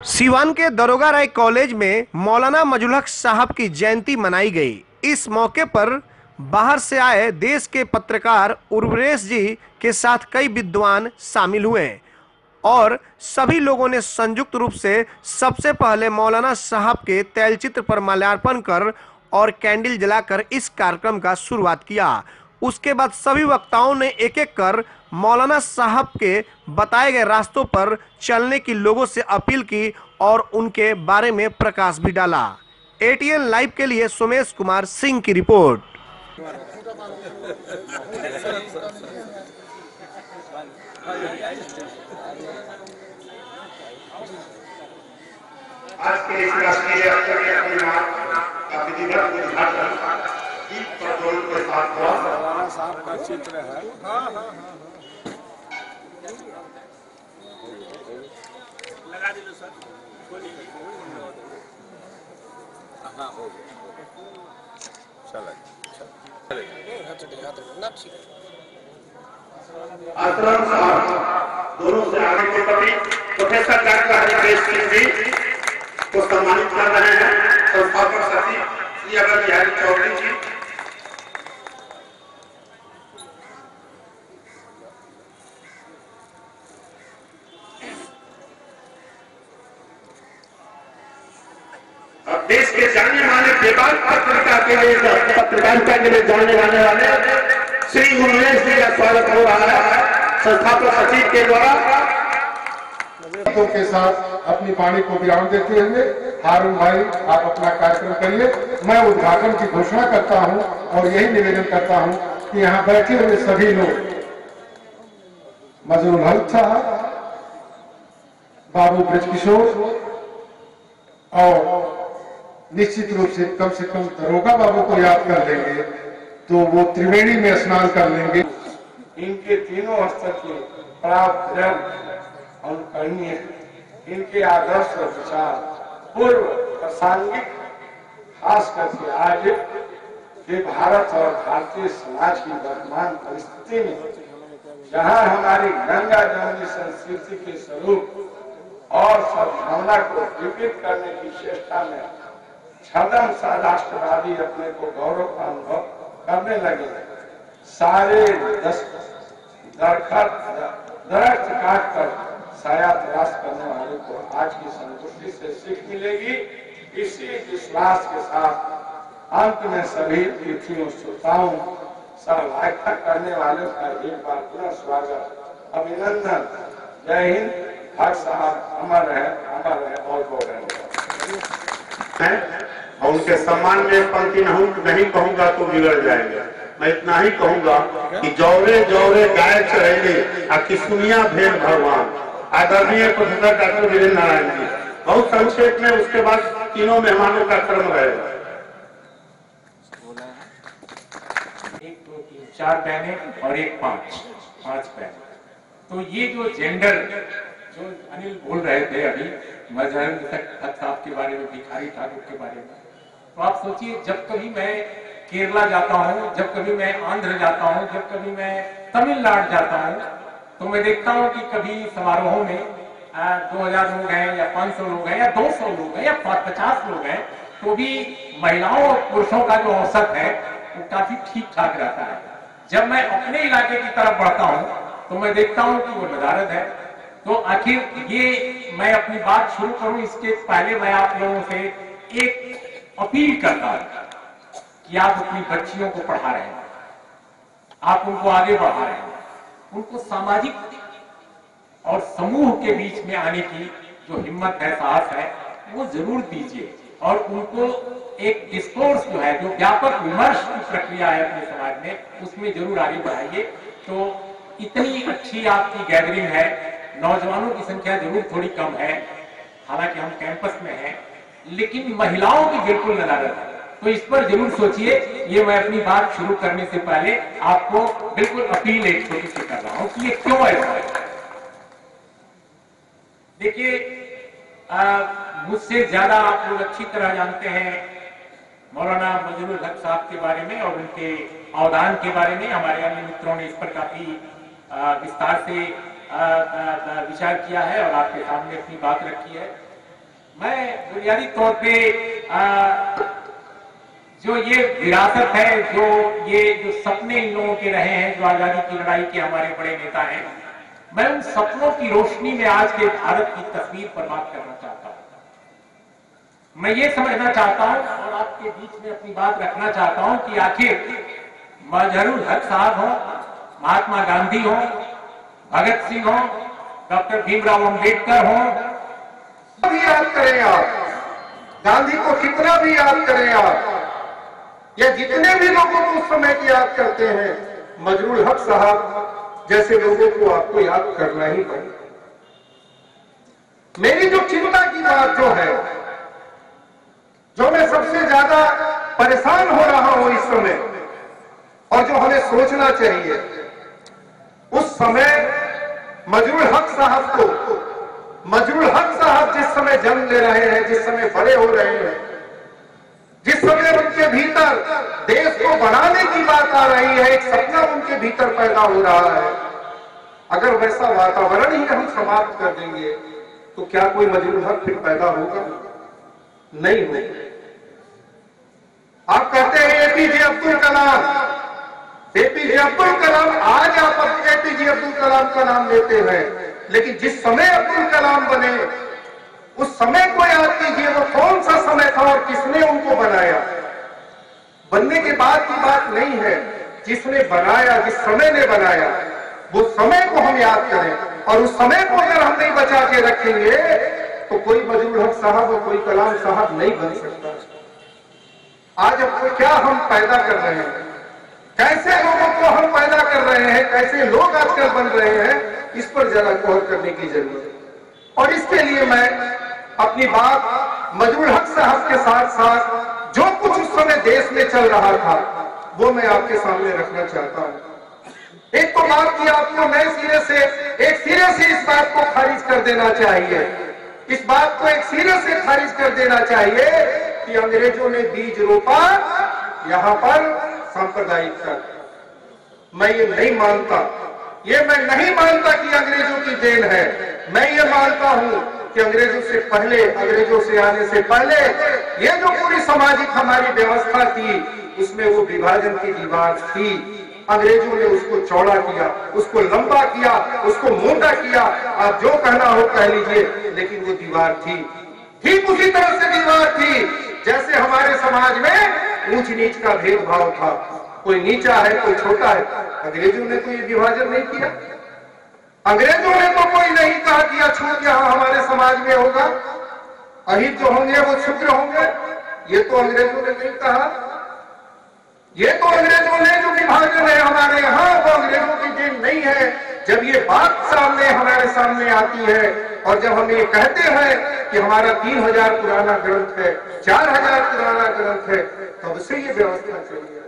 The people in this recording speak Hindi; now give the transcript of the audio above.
सीवान के दरोगा राय कॉलेज में मौलाना मजहरुल हक साहब की जयंती मनाई गई। इस मौके पर बाहर से आए देश के पत्रकार उर्वरेश जी के साथ कई विद्वान शामिल हुए और सभी लोगों ने संयुक्त रूप से सबसे पहले मौलाना साहब के तैलचित्र पर माल्यार्पण कर और कैंडल जलाकर इस कार्यक्रम का शुरुआत किया। उसके बाद सभी वक्ताओं ने एक एक कर मौलाना साहब के बताए गए रास्तों पर चलने की लोगों से अपील की और उनके बारे में प्रकाश भी डाला। एटीएन लाइव के लिए सोमेश कुमार सिंह की रिपोर्ट। आज के इस राष्ट्रीय अवसर के अपने विधिवत उद्घाटन दीप प्रज्वलन के साथ हुआ। मौलाना साहब का चित्र है। लगा दीजिए सर। हाँ हो आश्रम साहब दोनों से आगे के कवि प्रोफेसर डॉक्टर हरिकेश सिंह जी को सम्मानित कर रहे हैं। संस्थापक सचिव श्री अटल बिहारी चौधरी जी, अब देश के जाने माने बेबाक पत्रकारिता के लिए जाने जाने वाले श्री उर्वरेश जी का स्वागत हो रहा है संस्थापक सचिव के द्वारा। के साथ अपनी वाणी को विराम देते हुए हारून भाई आप अपना कार्यक्रम करिए। मैं उद्घाटन की घोषणा करता हूं और यही निवेदन करता हूं कि यहां बैठे हुए सभी लोग मजहरुल हक साहब, बाबू ब्रजकिशोर और निश्चित रूप से कम दरोगा बाबू को याद कर लेंगे तो वो त्रिवेणी में स्नान कर लेंगे। इनके तीनों स्तर के प्राप्त अनुकरणीय, इनके आदर्श और विचार पूर्व प्रासंगिक, खास करके आज के भारत और भारतीय समाज की वर्तमान परिस्थिति में जहां हमारी गंगा जमुनी संस्कृति के स्वरूप और सद्भावना को विकृत करने की चेष्टा में छदम सा राष्ट्रवादी अपने को गौरव का अनुभव करने लगे। सारे दरख्त काट कर साया तलाश करने वालों को आज की संगोष्ठी से सीख मिलेगी। इसी विश्वास के साथ अंत में सभी पृथ्वी श्रोताओं सहभागिता करने वालों का एक बार पुनः स्वागत, अभिनंदन। जय हिंद। हक साहब अमर है और बोल रहे हैं। और उनके सम्मान में एक पंक्ति नहीं कहूंगा तो बिगड़ जाएंगे। मैं इतना ही कहूंगा कि जौरे जौरे गाय चढ़ेले आ किसुनिया भेद भगवान। आदरणीय प्रोफेसर डॉक्टर वीरेंद्र नारायण जी बहुत संक्षेप में, उसके बाद तीनों मेहमानों का क्रम रहेगा। 1 2 3 4 बहने और एक 5 बहने। तो ये जो जेंडर जो अनिल बोल रहे थे अभी मजहरुल हक साहब के बारे में, भिखारी ठाकुर के बारे में, तो आप सोचिए जब कभी मैं केरला जाता हूँ, जब कभी मैं आंध्र जाता हूँ, जब कभी मैं तमिलनाडु जाता हूँ, तो मैं देखता हूँ कि कभी समारोहों में 2000 लोग हैं या 500 लोग हैं या 200 लोग हैं या 50 लोग हैं, तो भी महिलाओं और पुरुषों का जो औसत है वो काफी ठीक ठाक रहता है। जब मैं अपने इलाके की तरफ बढ़ता हूँ तो मैं देखता हूँ कि वो नदारद है। तो आखिर ये मैं अपनी बात शुरू करूं इसके पहले मैं आप लोगों से एक अपील करता हूं कि आप अपनी बच्चियों को पढ़ा रहे हैं, आप उनको आगे बढ़ा रहे हैं, उनको सामाजिक और समूह के बीच में आने की जो हिम्मत है, साहस है, वो जरूर दीजिए और उनको एक डिस्कोर्स जो है, जो व्यापक विमर्श की प्रक्रिया है अपने समाज में, उसमें जरूर आगे बढ़ाइए। तो इतनी अच्छी आपकी गैदरिंग है, नौजवानों की संख्या जरूर थोड़ी कम है, हालांकि हम कैंपस में हैं, लेकिन महिलाओं की बिल्कुल नदारद है। तो इस पर जरूर सोचिए। ये मैं अपनी बात शुरू करने से पहले आपको बिल्कुल अपील एक छोटी सी कर रहा हूं कि ये क्यों ऐसा है। देखिए, मुझसे ज्यादा आप लोग अच्छी तरह जानते हैं मौलाना मजहरुल हक साहब के बारे में और उनके अवदान के बारे में। हमारे अन्य मित्रों ने इस पर काफी विस्तार से विचार किया है और आपके सामने अपनी बात रखी है। मैं बुनियादी तौर पे जो ये विरासत है, जो सपने इन लोगों के रहे हैं, जो आजादी की लड़ाई के हमारे बड़े नेता हैं, मैं उन सपनों की रोशनी में आज के भारत की तस्वीर पर बात करना चाहता हूं। मैं ये समझना चाहता हूं और आपके बीच में अपनी बात रखना चाहता हूं कि आखिर मजहरुल हक साहब हो, महात्मा गांधी हो, भगत सिंह हो, डॉक्टर भीमराव अंबेडकर हो, भी याद करें आप, गांधी को कितना भी याद करें आप, या जितने भी लोगों को उस समय की याद करते हैं, मजहरुल हक साहब जैसे लोगों को आपको याद करना ही पड़ेगा। मेरी जो चिंता की बात जो है, जो मैं सबसे ज्यादा परेशान हो रहा हूं इस समय, और जो हमें सोचना चाहिए, उस समय मजहरुल हक साहब को, मजहरुल हक साहब जिस समय जन्म ले रहे हैं, जिस समय बड़े हो रहे हैं, जिस समय उनके भीतर देश को बनाने की बात आ रही है, एक सपना उनके भीतर पैदा हो रहा है, अगर वैसा वातावरण ही हम समाप्त कर देंगे तो क्या कोई मजहरुल हक फिर पैदा होगा? नहीं होगा। आप कहते हैं एपीजे अब्दुल कलाम, एपीजे अब्दुल कलाम, आज आप एपीजे अब्दुल कलाम का नाम लेते हैं, लेकिन जिस समय अब्दुल कलाम बने उस समय को याद कीजिए, वो कौन सा समय था और किसने उनको बनाया। बनने के बाद की बात नहीं है, जिसने बनाया, जिस समय ने बनाया, वो समय को हम याद करें, और उस समय को अगर हम नहीं बचा के रखेंगे तो कोई मजहरुल हक साहब और कोई कलाम साहब नहीं बन सकता। आज अब क्या हम पैदा कर रहे हैं, कैसे लोगों को हम पैदा कर रहे हैं, कैसे लोग आजकल बन रहे हैं, इस पर जरा गौर करने की जरूरत है। और इसके लिए मैं अपनी बात मजहरुल हक साहब के साथ साथ जो कुछ उस समय देश में चल रहा था वो मैं आपके सामने रखना चाहता हूं। एक तो बात की आपको नए सिरे से, एक सिरे से इस बात को खारिज कर देना चाहिए, इस बात को एक सिरे से खारिज कर देना चाहिए कि अंग्रेजों ने बीज रोपा यहां पर सांप्रदायिकता। मैं ये नहीं मानता, ये मैं नहीं मानता कि अंग्रेजों की देन है। मैं ये मानता हूं कि अंग्रेजों से पहले, अंग्रेजों से आने से पहले ये जो पूरी सामाजिक हमारी व्यवस्था थी, उसमें वो विभाजन की दीवार थी। अंग्रेजों ने उसको चौड़ा किया, उसको लंबा किया, उसको मोटा किया, आप जो कहना हो कह लीजिए, लेकिन वो दीवार थी। ठीक उसी तरह से दीवार थी जैसे हमारे समाज में ऊंच नीच का भेदभाव था, कोई नीचा है कोई छोटा है। अंग्रेजों ने तो ये विभाजन नहीं किया, अंग्रेजों ने तो कोई नहीं कहा कि अछूत यहां हमारे समाज में होगा, अहित जो होंगे वो क्षुद्र होंगे, ये तो अंग्रेजों ने नहीं कहा। ये तो अंग्रेजों ने जो विभाजन है हमारे यहाँ, वो अंग्रेजों की देन नहीं है। जब ये बात सामने हमारे सामने आती है और जब हम ये कहते हैं कि हमारा 3000 पुराना ग्रंथ है, 4000 पुराना ग्रंथ है, तब से ये व्यवस्था चली है।